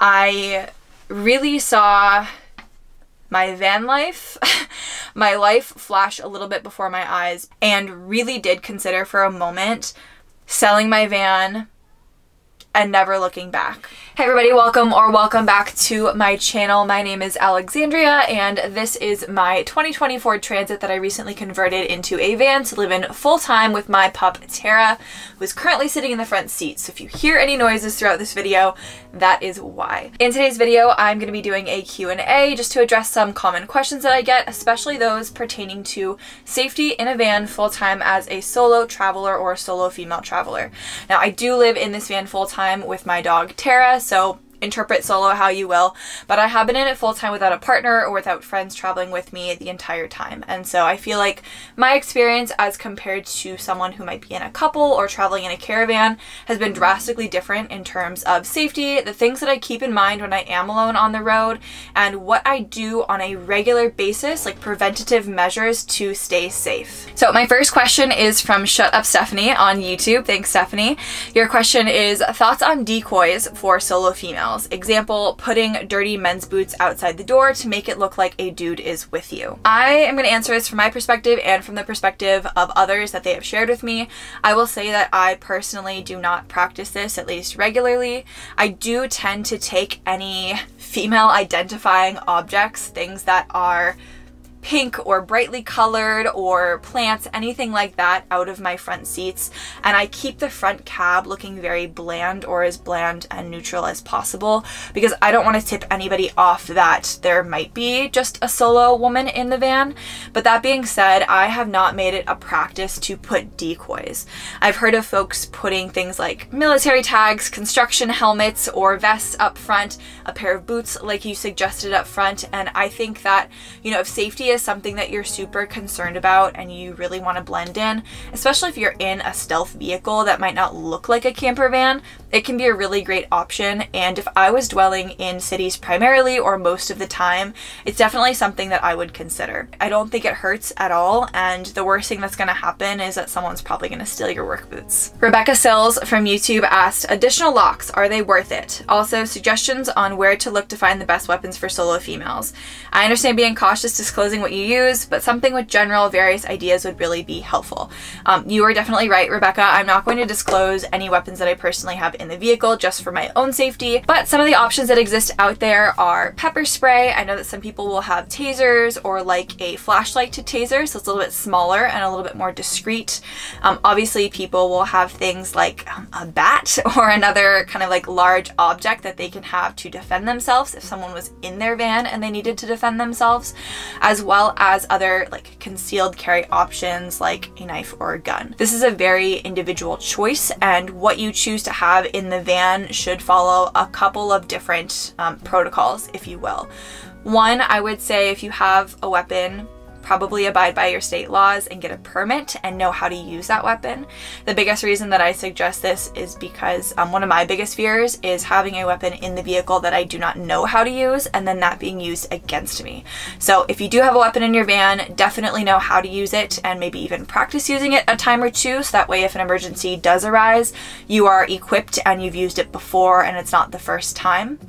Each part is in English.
I really saw my van life, my life flash a little bit before my eyes, and really did consider for a moment selling my van and never looking back. Hey everybody, welcome back to my channel. My name is Alexandria and this is my 2020 Ford Transit that I recently converted into a van to live in full-time with my pup Tara, who is currently sitting in the front seat. So if you hear any noises throughout this video, that is why. In today's video, I'm going to be doing a Q&A just to address some common questions that I get, especially those pertaining to safety in a van full-time as a solo traveler or a solo female traveler. Now, I do live in this van full-time with my dog Tara, so interpret solo how you will, but I have been in it full-time without a partner or without friends traveling with me the entire time. And so I feel like my experience as compared to someone who might be in a couple or traveling in a caravan has been drastically different in terms of safety, the things that I keep in mind when I am alone on the road, and what I do on a regular basis, like preventative measures to stay safe. So my first question is from Shut Up Stephanie on YouTube. Thanks, Stephanie. Your question is thoughts on decoys for solo females. Example, putting dirty men's boots outside the door to make it look like a dude is with you. I am going to answer this from my perspective and from the perspective of others that they have shared with me. I will say that I personally do not practice this, at least regularly. I do tend to take any female identifying objects, things that are pink or brightly colored or plants, anything like that, out of my front seats, and I keep the front cab looking very bland or as bland and neutral as possible because I don't want to tip anybody off that there might be just a solo woman in the van. But that being said, I have not made it a practice to put decoys. I've heard of folks putting things like military tags, construction helmets, or vests up front, a pair of boots like you suggested up front, and I think that, you know, if safety is something that you're super concerned about and you really want to blend in, especially if you're in a stealth vehicle that might not look like a camper van, it can be a really great option. And if I was dwelling in cities primarily or most of the time, it's definitely something that I would consider. I don't think it hurts at all, and the worst thing that's going to happen is that someone's probably going to steal your work boots. Rebecca Sills from YouTube asked, additional locks, are they worth it? Also, suggestions on where to look to find the best weapons for solo females. I understand being cautious disclosing what you use, but something with general various ideas would really be helpful. You are definitely right, Rebecca. I'm not going to disclose any weapons that I personally have in the vehicle just for my own safety, but some of the options that exist out there are pepper spray. I know that some people will have tasers or like a flashlight to taser, so it's a little bit smaller and a little bit more discreet. Obviously, people will have things like a bat or another kind of like large object that they can have to defend themselves if someone was in their van and they needed to defend themselves, as well as other like concealed carry options like a knife or a gun. This is a very individual choice, and what you choose to have in the van should follow a couple of different protocols, if you will. One, I would say if you have a weapon, probably abide by your state laws and get a permit and know how to use that weapon. The biggest reason that I suggest this is because one of my biggest fears is having a weapon in the vehicle that I do not know how to use and then that being used against me. So if you do have a weapon in your van, definitely know how to use it and maybe even practice using it a time or two, so that way if an emergency does arise, you are equipped and you've used it before and it's not the first time.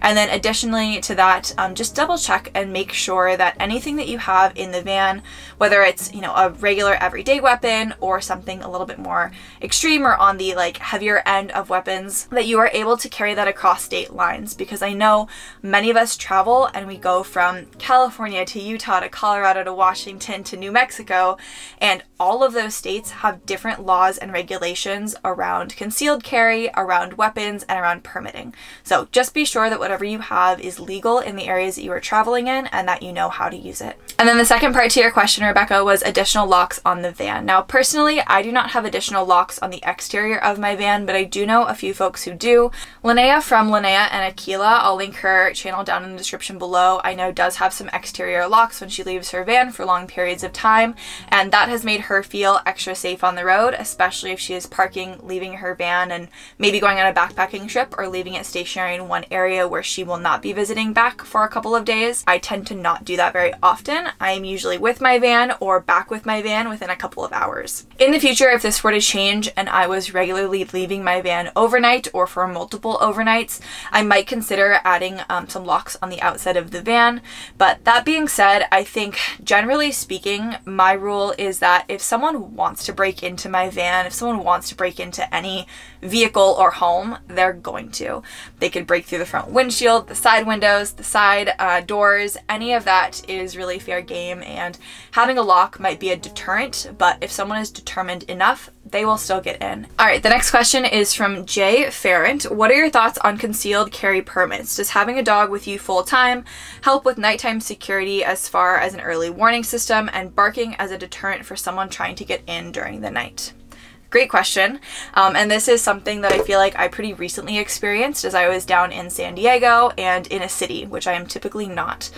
And then additionally to that, just double check and make sure that anything that you have in the van, whether it's, you know, a regular everyday weapon or something a little bit more extreme or on the like heavier end of weapons, that you are able to carry that across state lines. Because I know many of us travel and we go from California to Utah to Colorado to Washington to New Mexico, and all of those states have different laws and regulations around concealed carry, around weapons, and around permitting. So just be sure that whatever you have is legal in the areas that you are traveling in and that you know how to use it. And then the second part to your question, Rebecca, was additional locks on the van. Now, personally, I do not have additional locks on the exterior of my van, but I do know a few folks who do. Linnea from Linnea and Aquila, I'll link her channel down in the description below, I know does have some exterior locks when she leaves her van for long periods of time, and that has made her feel extra safe on the road, especially if she is parking, leaving her van, and maybe going on a backpacking trip or leaving it stationary in one area where she will not be visiting back for a couple of days. I tend to not do that very often. I am usually usually with my van or back with my van within a couple of hours. In the future, if this were to change and I was regularly leaving my van overnight or for multiple overnights, I might consider adding some locks on the outside of the van. But that being said, I think generally speaking, my rule is that if someone wants to break into my van, if someone wants to break into any vehicle or home, they're going to. They could break through the front windshield, the side windows, the side doors, any of that is really fair game, and having a lock might be a deterrent, but if someone is determined enough, they will still get in. All right, the next question is from Jay Ferrant. What are your thoughts on concealed carry permits? Does having a dog with you full time help with nighttime security as far as an early warning system and barking as a deterrent for someone trying to get in during the night? Great question. And this is something that I feel like I pretty recently experienced as I was down in San Diego and in a city, which I am typically not.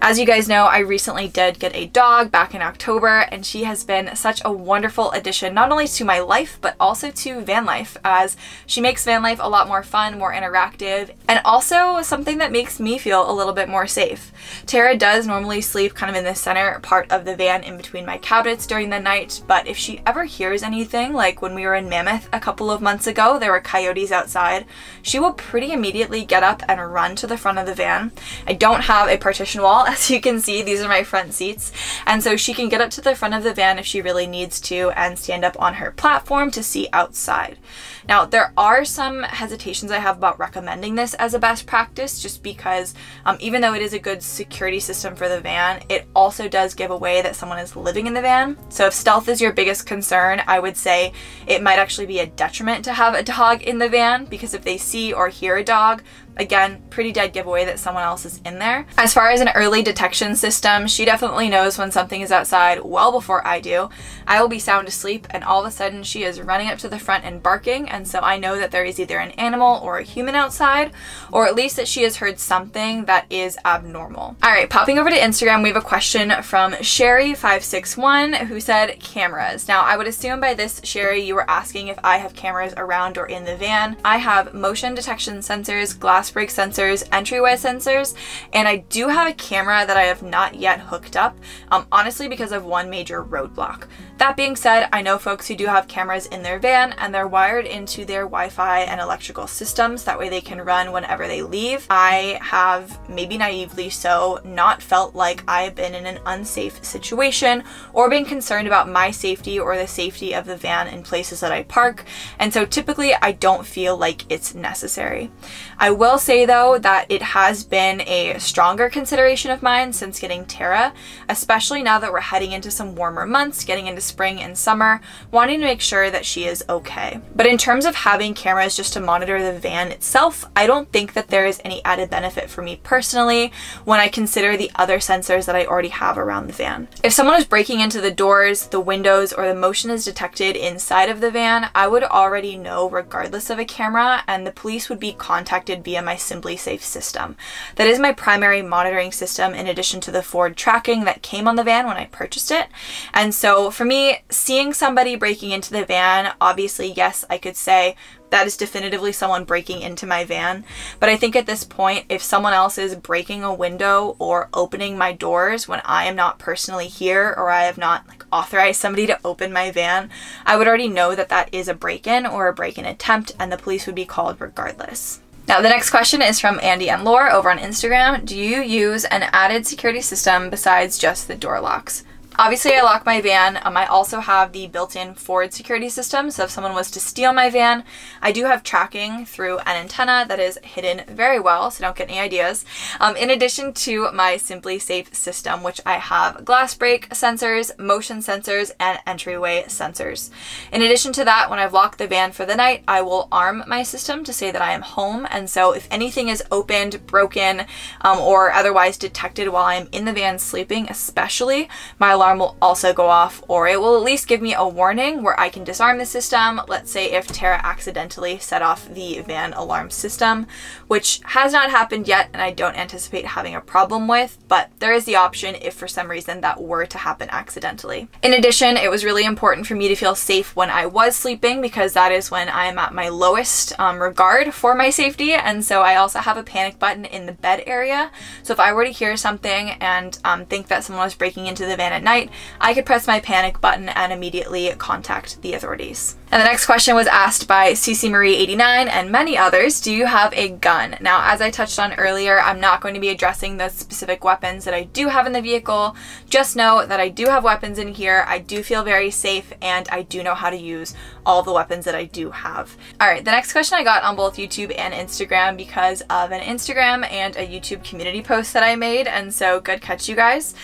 As you guys know, I recently did get a dog back in October, and she has been such a wonderful addition, not only to my life, but also to van life, as she makes van life a lot more fun, more interactive, and also something that makes me feel a little bit more safe. Tara does normally sleep kind of in the center part of the van in between my cabinets during the night, but if she ever hears anything, like when we were in Mammoth a couple of months ago, there were coyotes outside, she will pretty immediately get up and run to the front of the van. I don't have a partition wall, as you can see, these are my front seats, and so she can get up to the front of the van if she really needs to and stand up on her platform to see outside. Now, there are some hesitations I have about recommending this as a best practice, just because even though it is a good security system for the van, it also does give away that someone is living in the van. So if stealth is your biggest concern, I would say it might actually be a detriment to have a dog in the van, because if they see or hear a dog, again, pretty dead giveaway that someone else is in there. As far as an early detection system, she definitely knows when something is outside well before I do. I will be sound asleep and all of a sudden she is running up to the front and barking, and so I know that there is either an animal or a human outside, or at least that she has heard something that is abnormal. Alright, popping over to Instagram, we have a question from Sherry561 who said cameras. Now, I would assume by this, Sherry, you were asking if I have cameras around or in the van. I have motion detection sensors, glass break sensors, entryway sensors, and I do have a camera that I have not yet hooked up, honestly because of one major roadblock. That being said, I know folks who do have cameras in their van and they're wired into their Wi-Fi and electrical systems, that way they can run whenever they leave. I have, maybe naively so, not felt like I've been in an unsafe situation or been concerned about my safety or the safety of the van in places that I park, and so typically I don't feel like it's necessary. I will say though that it has been a stronger consideration of mine since getting Tara, especially now that we're heading into some warmer months, getting into spring and summer, wanting to make sure that she is okay. But in terms of having cameras just to monitor the van itself, I don't think that there is any added benefit for me personally when I consider the other sensors that I already have around the van. If someone is breaking into the doors, the windows, or the motion is detected inside of the van, I would already know regardless of a camera, and the police would be contacted via my Simplisafe system. That is my primary monitoring system in addition to the forward tracking that came on the van when I purchased it. And so for me, seeing somebody breaking into the van, obviously, yes, I could say that is definitively someone breaking into my van. But I think at this point, if someone else is breaking a window or opening my doors when I am not personally here, or I have not authorized somebody to open my van, I would already know that that is a break-in or a break-in attempt, and the police would be called regardless. Now, the next question is from Andy and Laura over on Instagram. Do you use an added security system besides just the door locks? Obviously, I lock my van. I also have the built-in forward security system, so if someone was to steal my van, I do have tracking through an antenna that is hidden very well, so don't get any ideas. In addition to my Simplisafe system, which I have glass break sensors, motion sensors, and entryway sensors. In addition to that, when I've locked the van for the night, I will arm my system to say that I am home, and so if anything is opened, broken, or otherwise detected while I'm in the van sleeping, especially, my alarm will also go off, or it will at least give me a warning where I can disarm the system. Let's say if Tara accidentally set off the van alarm system, which has not happened yet and I don't anticipate having a problem with, but there is the option if for some reason that were to happen accidentally. In addition, it was really important for me to feel safe when I was sleeping, because that is when I am at my lowest regard for my safety. And so I also have a panic button in the bed area. So if I were to hear something and think that someone was breaking into the van at night, I could press my panic button and immediately contact the authorities. And the next question was asked by CC Marie 89 and many others. Do you have a gun? Now, as I touched on earlier, I'm not going to be addressing the specific weapons that I do have in the vehicle. Just know that I do have weapons in here. I do feel very safe, and I do know how to use all the weapons that I do have. All right, the next question I got on both YouTube and Instagram because of an Instagram and a YouTube community post that I made, and so good catch, you guys.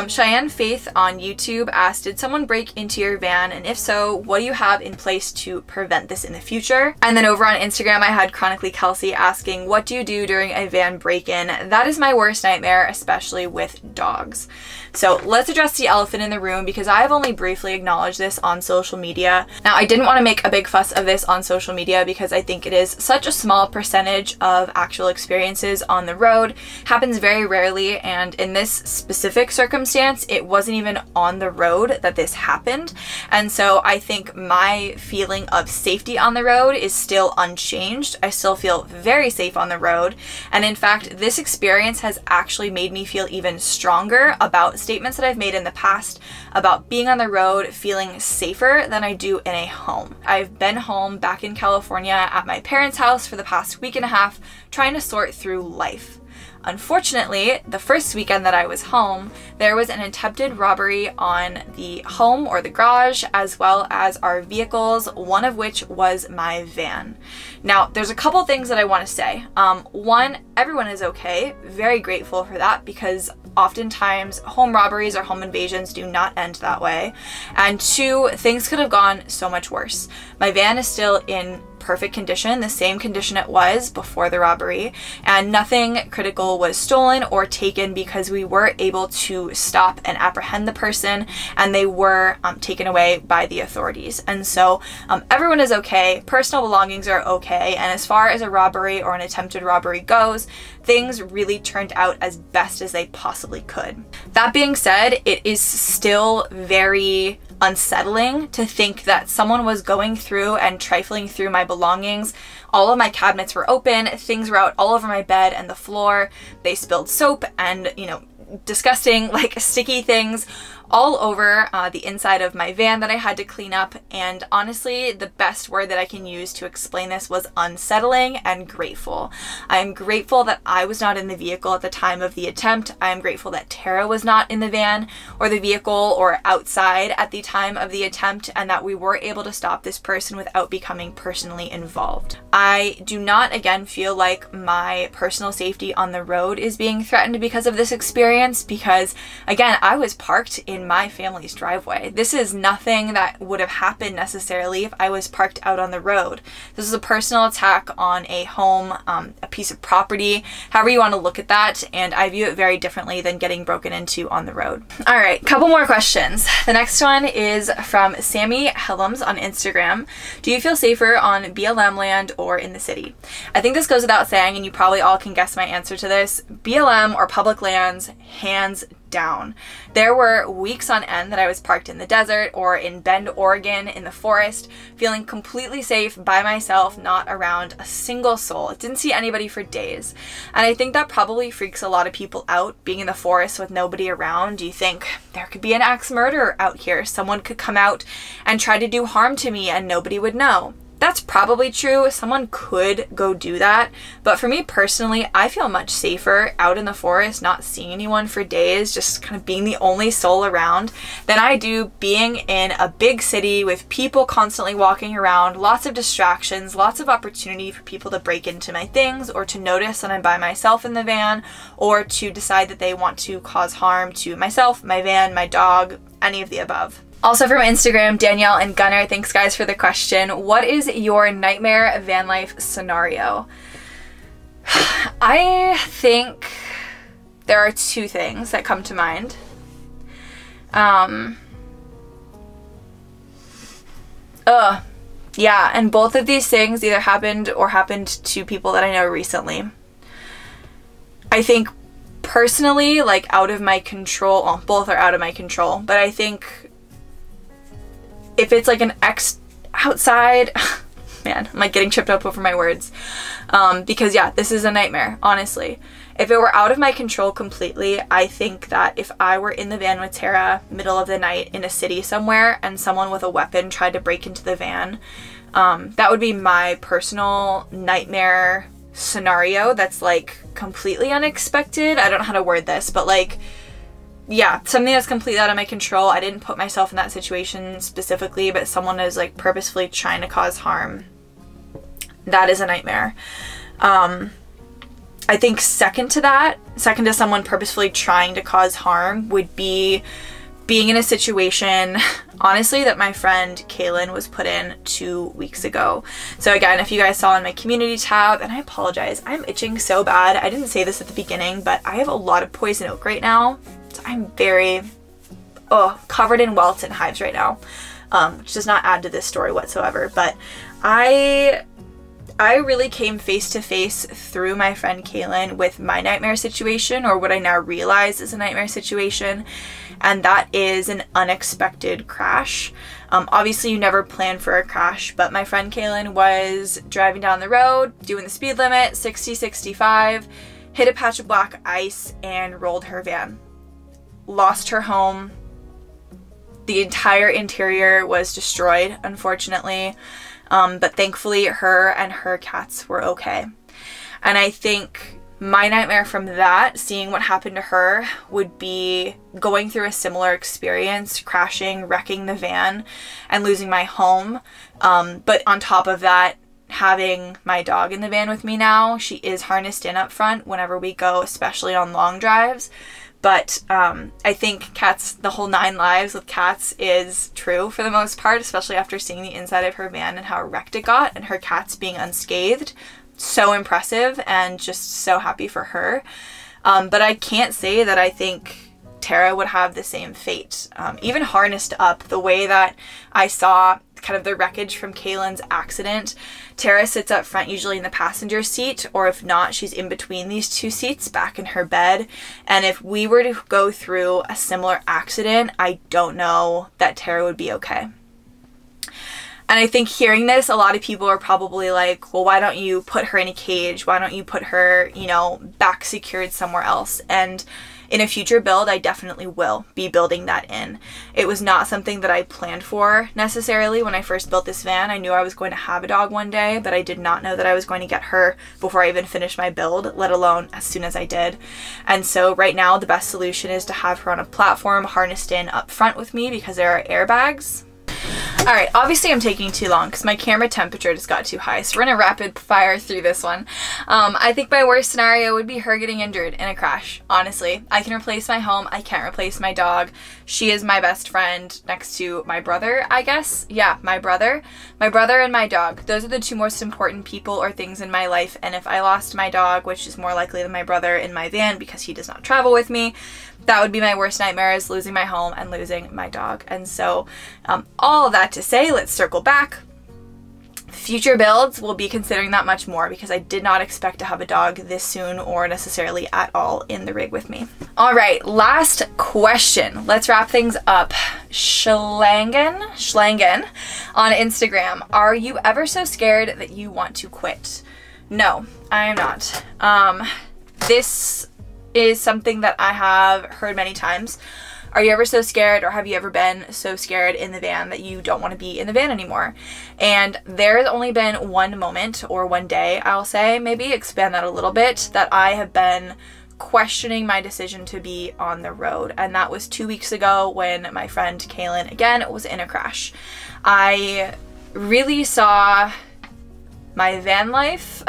Cheyenne Faith on YouTube asked, did someone break into your van, and if so, what do you have in place to prevent this in the future? And then over on Instagram, I had Chronically Kelsey asking, what do you do during a van break-in? That is my worst nightmare, especially with dogs. So let's address the elephant in the room, because I have only briefly acknowledged this on social media. Now, I didn't want to make a big fuss of this on social media because I think it is such a small percentage of actual experiences on the road, happens very rarely, and in this specific circumstance, it wasn't even on the road that this happened. And so I think my feeling of safety on the road is still unchanged. I still feel very safe on the road. And in fact, this experience has actually made me feel even stronger about statements that I've made in the past about being on the road, feeling safer than I do in a home. I've been home back in California at my parents' house for the past week and a half, trying to sort through life. Unfortunately, the first weekend that I was home, there was an attempted robbery on the home or the garage, as well as our vehicles, one of which was my van. Now, there's a couple things that I want to say. One, everyone is okay. Very grateful for that, because oftentimes home robberies or home invasions do not end that way. And two, things could have gone so much worse. My van is still in perfect condition, the same condition it was before the robbery, and nothing critical was stolen or taken because we were able to stop and apprehend the person, and they were taken away by the authorities. And so everyone is okay, personal belongings are okay, and as far as a robbery or an attempted robbery goes, things really turned out as best as they possibly could. That being said, it is still very unsettling to think that someone was going through and trifling through my belongings. All of my cabinets were open, things were out all over my bed and the floor. They spilled soap and, you know, disgusting, like, sticky things all over the inside of my van that I had to clean up. And honestly, the best word that I can use to explain this was unsettling and grateful. I am grateful that I was not in the vehicle at the time of the attempt. I am grateful that Tara was not in the van or the vehicle or outside at the time of the attempt, and that we were able to stop this person without becoming personally involved. I do not, again, feel like my personal safety on the road is being threatened because of this experience, because, again, I was parked in my family's driveway. This is nothing that would have happened necessarily if I was parked out on the road. This is a personal attack on a home, a piece of property, however you want to look at that, and I view it very differently than getting broken into on the road. All right, couple more questions. The next one is from Sammy Hellums on Instagram. Do you feel safer on BLM land or in the city? I think this goes without saying, and you probably all can guess my answer to this. BLM or public lands, hands down. There were weeks on end that I was parked in the desert or in Bend, Oregon in the forest, feeling completely safe by myself, not around a single soul. I didn't see anybody for days. And I think that probably freaks a lot of people out, being in the forest with nobody around. You think there could be an axe murderer out here. Someone could come out and try to do harm to me and nobody would know. That's probably true. Someone could go do that. But for me personally, I feel much safer out in the forest, not seeing anyone for days, just kind of being the only soul around, than I do being in a big city with people constantly walking around, lots of distractions, lots of opportunity for people to break into my things or to notice that I'm by myself in the van, or to decide that they want to cause harm to myself, my van, my dog, any of the above. Also from Instagram, Danielle and Gunnar, thanks guys for the question. What is your nightmare van life scenario? I think there are two things that come to mind. Yeah, and both of these things either happened or happened to people that I know recently. I think personally, like, out of my control, well, both are out of my control, but I think if it's like an ex outside, man, I'm like getting tripped up over my words. Because yeah, this is a nightmare, honestly. If it were out of my control completely, I think that if I were in the van with Tara, middle of the night in a city somewhere, and someone with a weapon tried to break into the van, that would be my personal nightmare scenario that's like completely unexpected. I don't know how to word this, but like, yeah, something that's completely out of my control. I didn't put myself in that situation specifically, but someone is like purposefully trying to cause harm. That is a nightmare. I think second to someone purposefully trying to cause harm would be being in a situation, honestly, that my friend Kaylin was put in 2 weeks ago. So again, if you guys saw in my community tab, and I apologize, I'm itching so bad. I didn't say this at the beginning, but I have a lot of poison oak right now. So I'm very, covered in welts and hives right now, which does not add to this story whatsoever. But I really came face to face through my friend Kaylin with my nightmare situation, or what I now realize is a nightmare situation, and that is an unexpected crash. Obviously you never plan for a crash, but my friend Kaylin was driving down the road, doing the speed limit, 60, 65, hit a patch of black ice and rolled her van. Lost her home. The entire interior was destroyed, unfortunately. But thankfully her and her cats were okay. And I think my nightmare from that, seeing what happened to her, would be going through a similar experience, crashing, wrecking the van, and losing my home. But on top of that, having my dog in the van with me now. She is harnessed in up front whenever we go, especially on long drives. But I think cats, the whole 9 lives with cats is true for the most part, especially after seeing the inside of her van and how wrecked it got, and her cats being unscathed. So impressive, and just so happy for her. But I can't say that I think Tara would have the same fate. Even harnessed up, the way that I saw kind of the wreckage from Kaylin's accident, Tara sits up front, usually in the passenger seat, or if not, she's in between these 2 seats back in her bed. And if we were to go through a similar accident, I don't know that Tara would be okay. And I think hearing this, a lot of people are probably like, well, why don't you put her in a cage? Why don't you put her, you know, back secured somewhere else? And in a future build, I definitely will be building that in. It was not something that I planned for necessarily when I first built this van. I knew I was going to have a dog one day, but I did not know that I was going to get her before I even finished my build, let alone as soon as I did. And so right now, the best solution is to have her on a platform harnessed in up front with me because there are airbags. Alright, obviously I'm taking too long because my camera temperature just got too high, so we're gonna rapid fire through this one. I think my worst scenario would be her getting injured in a crash, honestly. I can replace my home, I can't replace my dog. She is my best friend next to my brother, I guess. Yeah, my brother. My brother and my dog. Those are the 2 most important people or things in my life, and if I lost my dog, which is more likely than my brother, in my van because he does not travel with me, that would be my worst nightmare, is losing my home and losing my dog. And so all of that to say, let's circle back. Future builds will be considering that much more because I did not expect to have a dog this soon or necessarily at all in the rig with me. All right, last question. Let's wrap things up. Schlangen on Instagram. Are you ever so scared that you want to quit? No, I am not. This is something that I have heard many times. Are you ever so scared, or have you ever been so scared in the van that you don't want to be in the van anymore? And there's only been one moment, or one day, I'll say, maybe expand that a little bit, that I have been questioning my decision to be on the road. And that was 2 weeks ago when my friend Kaylin, again, was in a crash. I really saw my van life,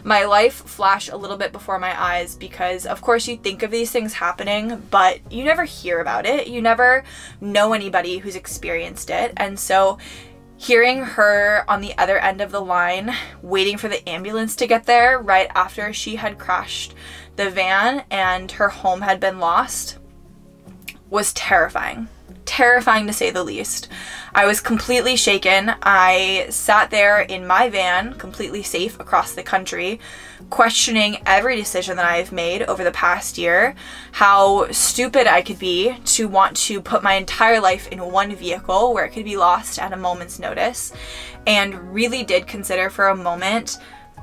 my life flash a little bit before my eyes, because of course you think of these things happening, but you never hear about it. You never know anybody who's experienced it. And so hearing her on the other end of the line, waiting for the ambulance to get there right after she had crashed the van and her home had been lost, was terrifying. Terrifying to say the least. I was completely shaken. I sat there in my van, completely safe across the country, questioning every decision that I've made over the past year, how stupid I could be to want to put my entire life in one vehicle where it could be lost at a moment's notice, and really did consider for a moment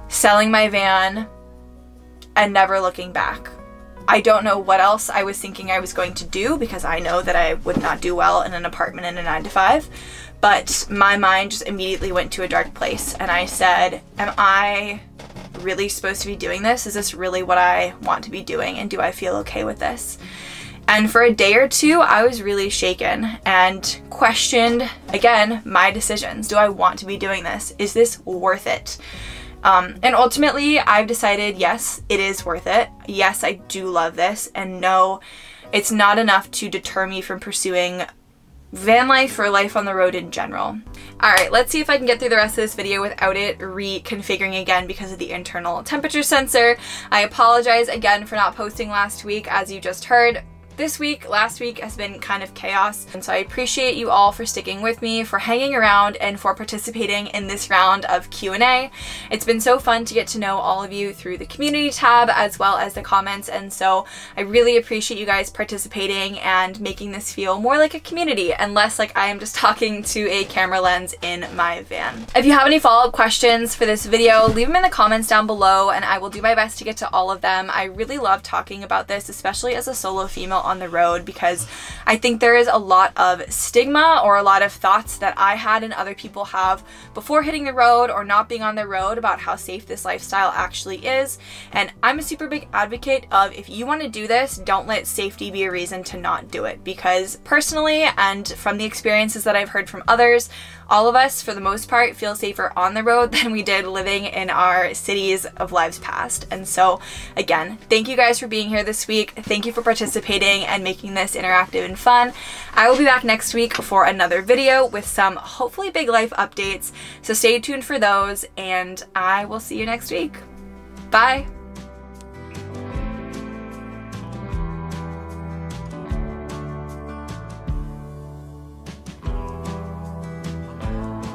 selling my van and never looking back. I don't know what else I was thinking I was going to do, because I know that I would not do well in an apartment in a 9-to-5, but my mind just immediately went to a dark place, and I said, am I really supposed to be doing this? Is this really what I want to be doing, and do I feel okay with this? And for a day or two, I was really shaken and questioned, again, my decisions. Do I want to be doing this? Is this worth it? And ultimately, I've decided, yes, it is worth it. Yes, I do love this. And no, it's not enough to deter me from pursuing van life or life on the road in general. All right, let's see if I can get through the rest of this video without it reconfiguring again because of the internal temperature sensor. I apologize again for not posting last week, as you just heard. Last week has been kind of chaos, and so I appreciate you all for sticking with me, for hanging around, and for participating in this round of Q&A. It's been so fun to get to know all of you through the community tab as well as the comments, and so I really appreciate you guys participating and making this feel more like a community and less like I am just talking to a camera lens in my van. If you have any follow-up questions for this video, leave them in the comments down below and I will do my best to get to all of them. I really love talking about this, especially as a solo female on the road, because I think there is a lot of stigma or a lot of thoughts that I had and other people have before hitting the road or not being on the road about how safe this lifestyle actually is. And I'm a super big advocate of, if you want to do this, don't let safety be a reason to not do it, because personally, and from the experiences that I've heard from others, all of us, for the most part, feel safer on the road than we did living in our cities of lives past. And so, again, thank you guys for being here this week. Thank you for participating and making this interactive and fun. I will be back next week for another video with some hopefully big life updates. So stay tuned for those, and I will see you next week. Bye!